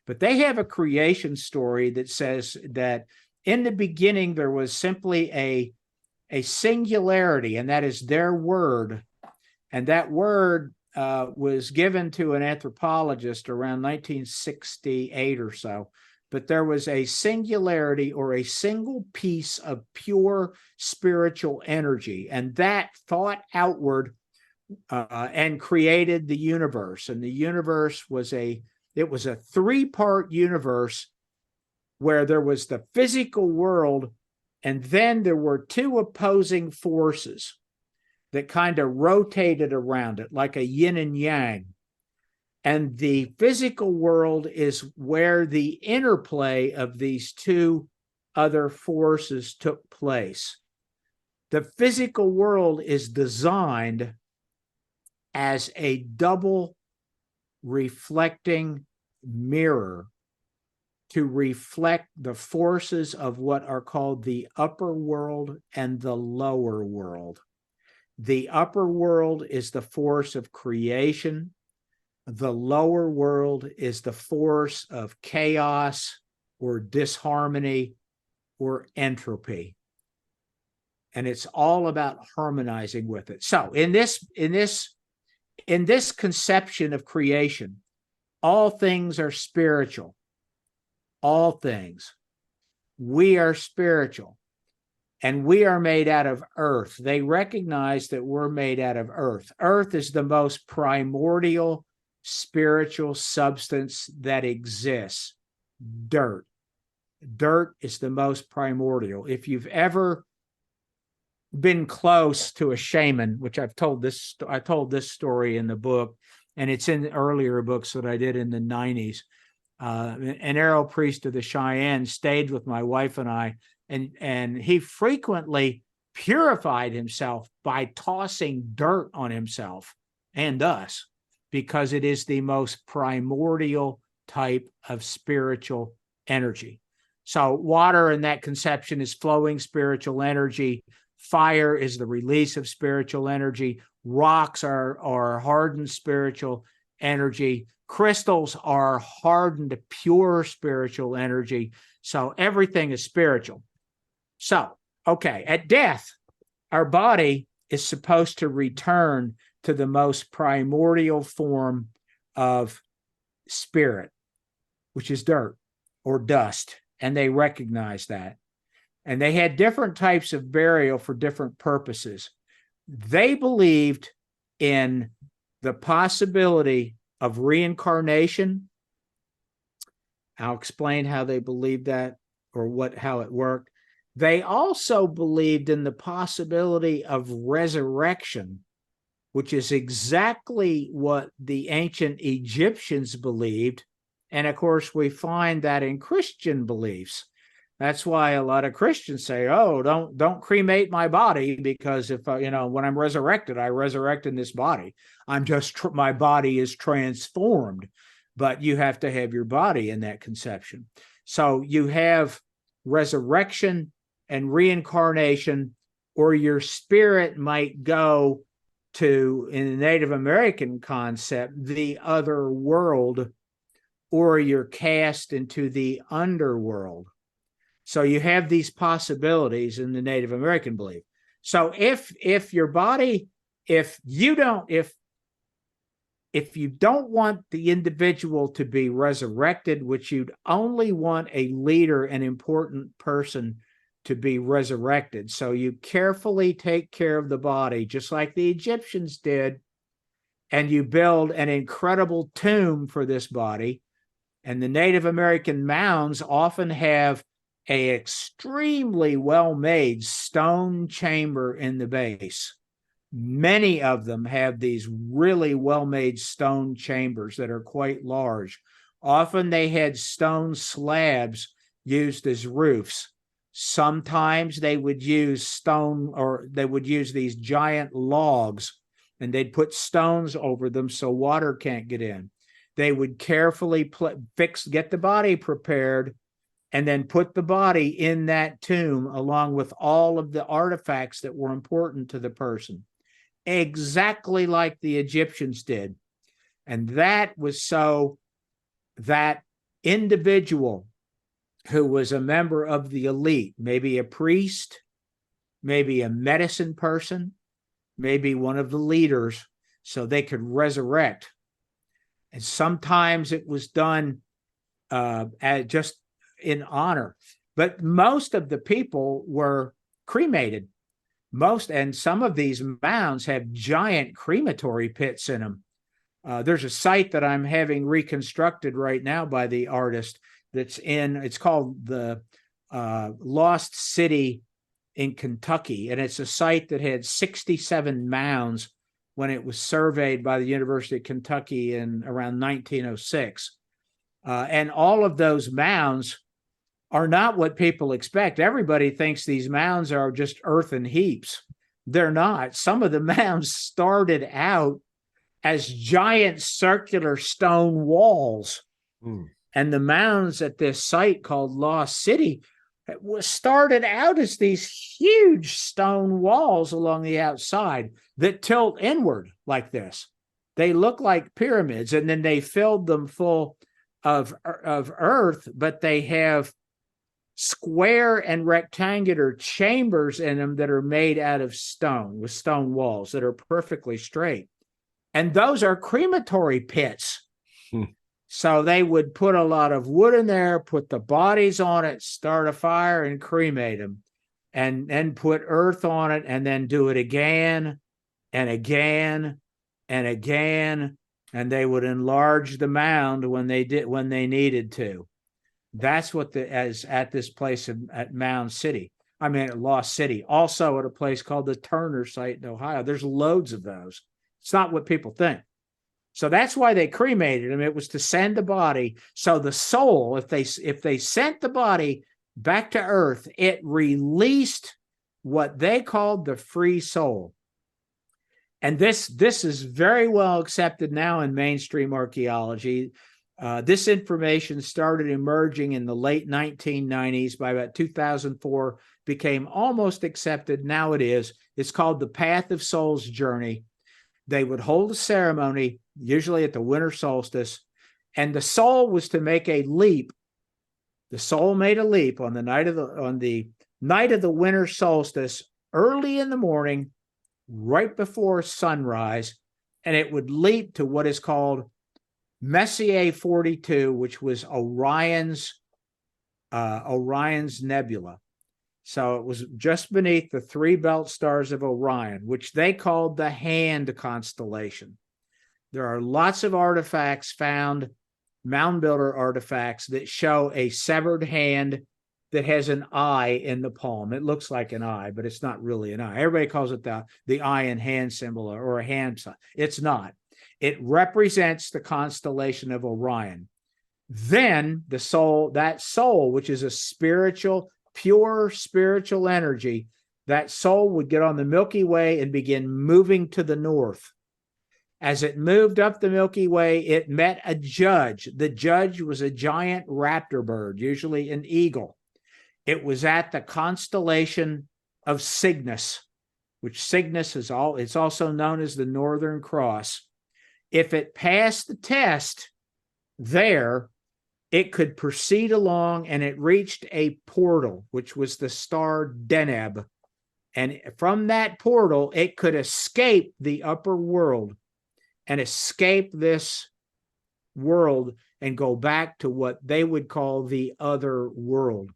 But they have a creation story that says that in the beginning there was simply a singularity, and that is their word. And that word was given to an anthropologist around 1968 or so. But there was a singularity, or a single piece of pure spiritual energy, and that thought outward and created the universe. And the universe was a three-part universe where there was the physical world, and then there were two opposing forces that kind of rotated around it like a yin and yang. And the physical world is where the interplay of these two other forces took place. The physical world is designed as a double reflecting mirror to reflect the forces of what are called the upper world and the lower world. The upper world is the force of creation. The lower world is the force of chaos or disharmony or entropy. And it's all about harmonizing with it. So in this conception of creation, all things are spiritual. All things. We are spiritual. And we are made out of earth. They recognize that we're made out of earth. Earth is the most primordial spiritual substance that exists. Dirt. Dirt is the most primordial. If you've ever been close to a shaman, which I told this story in the book, and it's in the earlier books that I did in the 90s. An arrow priest of the Cheyenne stayed with my wife and I, and he frequently purified himself by tossing dirt on himself and us, because it is the most primordial type of spiritual energy. So water in that conception is flowing spiritual energy. Fire is the release of spiritual energy. Rocks are hardened spiritual energy. Crystals are hardened, pure spiritual energy. So everything is spiritual. So, okay, at death, our body is supposed to return to the most primordial form of spirit, which is dirt or dust. And they recognize that. And they had different types of burial for different purposes. They believed in the possibility of reincarnation. I'll explain how they believed that, or how it worked. They also believed in the possibility of resurrection, which is exactly what the ancient Egyptians believed. And of course, we find that in Christian beliefs. That's why a lot of Christians say, "Oh, don't cremate my body, because if when I'm resurrected, I resurrect in this body. My body is transformed." But you have to have your body in that conception. So you have resurrection and reincarnation, or your spirit might go to, in the Native American concept, the other world, or you're cast into the underworld. So you have these possibilities in the Native American belief. So if your body, if you don't want the individual to be resurrected, which you'd only want a leader, an important person to be resurrected. So you carefully take care of the body, just like the Egyptians did, and you build an incredible tomb for this body. And the Native American mounds often have an extremely well-made stone chamber in the base. Many of them have these really well-made stone chambers that are quite large. Often they had stone slabs used as roofs. Sometimes they would use stone, or they would use these giant logs, and they'd put stones over them so water can't get in. They would carefully get the body prepared, and then put the body in that tomb along with all of the artifacts that were important to the person, exactly like the Egyptians did. And that was so that individual who was a member of the elite, maybe a priest, maybe a medicine person, maybe one of the leaders, so they could resurrect. And sometimes it was done just in honor. But most of the people were cremated. And some of these mounds have giant crematory pits in them. There's a site that I'm having reconstructed right now by the artist it's called the Lost City in Kentucky. And it's a site that had 67 mounds when it was surveyed by the University of Kentucky in around 1906. And all of those mounds are not what people expect. Everybody thinks these mounds are just earthen heaps. They're not. Some of the mounds started out as giant circular stone walls. And the mounds at this site called Lost City started out as these huge stone walls along the outside that tilt inward like this. They look like pyramids, and then they filled them full of earth, but they have square and rectangular chambers in them that are made out of stone, with stone walls that are perfectly straight. And those are crematory pits. So they would put a lot of wood in there, put the bodies on it, start a fire, and cremate them, and then put earth on it, and then do it again and again and again. And they would enlarge the mound when they needed to. That's what as at this place at Mound City. I mean, at Lost City. Also at a place called the Turner site in Ohio. There's loads of those. It's not what people think. So that's why they cremated him. It was to send the body. So the soul, if they sent the body back to earth, it released what they called the free soul. And this is very well accepted now in mainstream archaeology. This information started emerging in the late 1990s. By about 2004, became almost accepted. Now it is. It's called the Path of Souls Journey. They would hold a ceremony, usually at the winter solstice, and the soul was to make a leap. The soul made a leap on the night of the winter solstice, early in the morning, right before sunrise, and it would leap to what is called Messier 42, which was Orion's nebula. So it was just beneath the three belt stars of Orion, which they called the Hand constellation. There are lots of artifacts found, mound builder artifacts, that show a severed hand that has an eye in the palm. It looks like an eye, but it's not really an eye. Everybody calls it the eye and hand symbol or a hand sign. It's not. It represents the constellation of Orion. Then that soul, which is a pure spiritual energy, that soul would get on the Milky Way and begin moving to the north. As it moved up the Milky Way, it met a judge. The judge was a giant raptor bird, usually an eagle. It was at the constellation of Cygnus, which Cygnus it's also known as the Northern Cross. If it passed the test there, it could proceed along, and it reached a portal, which was the star Deneb. And from that portal, it could escape the upper world and escape this world and go back to what they would call the other world,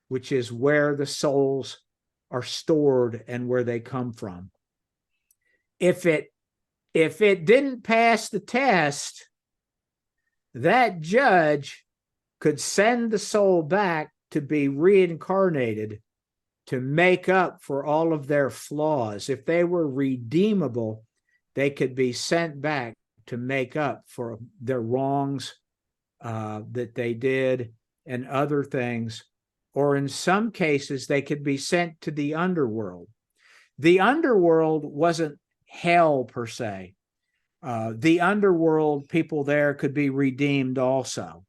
which is where the souls are stored and where they come from. If it didn't pass the test, that judge could send the soul back to be reincarnated to make up for all of their flaws. If they were redeemable, they could be sent back to make up for their wrongs that they did and other things. Or in some cases, they could be sent to the underworld. The underworld wasn't hell per se. The underworld people there could be redeemed also.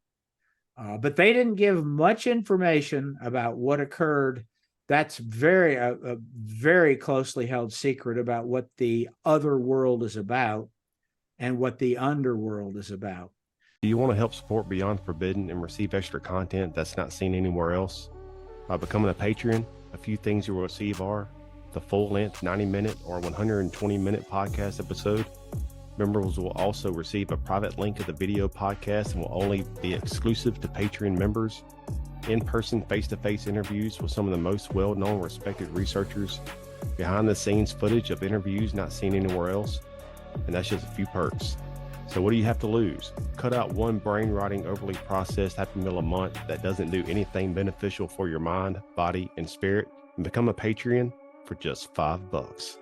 But they didn't give much information about what occurred. That's a very closely held secret about what the other world is about and what the underworld is about. Do you want to help support Beyond Forbidden and receive extra content that's not seen anywhere else? By becoming a patron, a few things you will receive are the full-length 90-minute or 120-minute podcast episode. Members will also receive a private link of the video podcast and will only be exclusive to Patreon members. In-person, face-to-face interviews with some of the most well-known, respected researchers. Behind-the-scenes footage of interviews not seen anywhere else. And that's just a few perks. So what do you have to lose? Cut out one brain-rotting, overly processed Happy Meal a month that doesn't do anything beneficial for your mind, body, and spirit, and become a Patreon for just $5.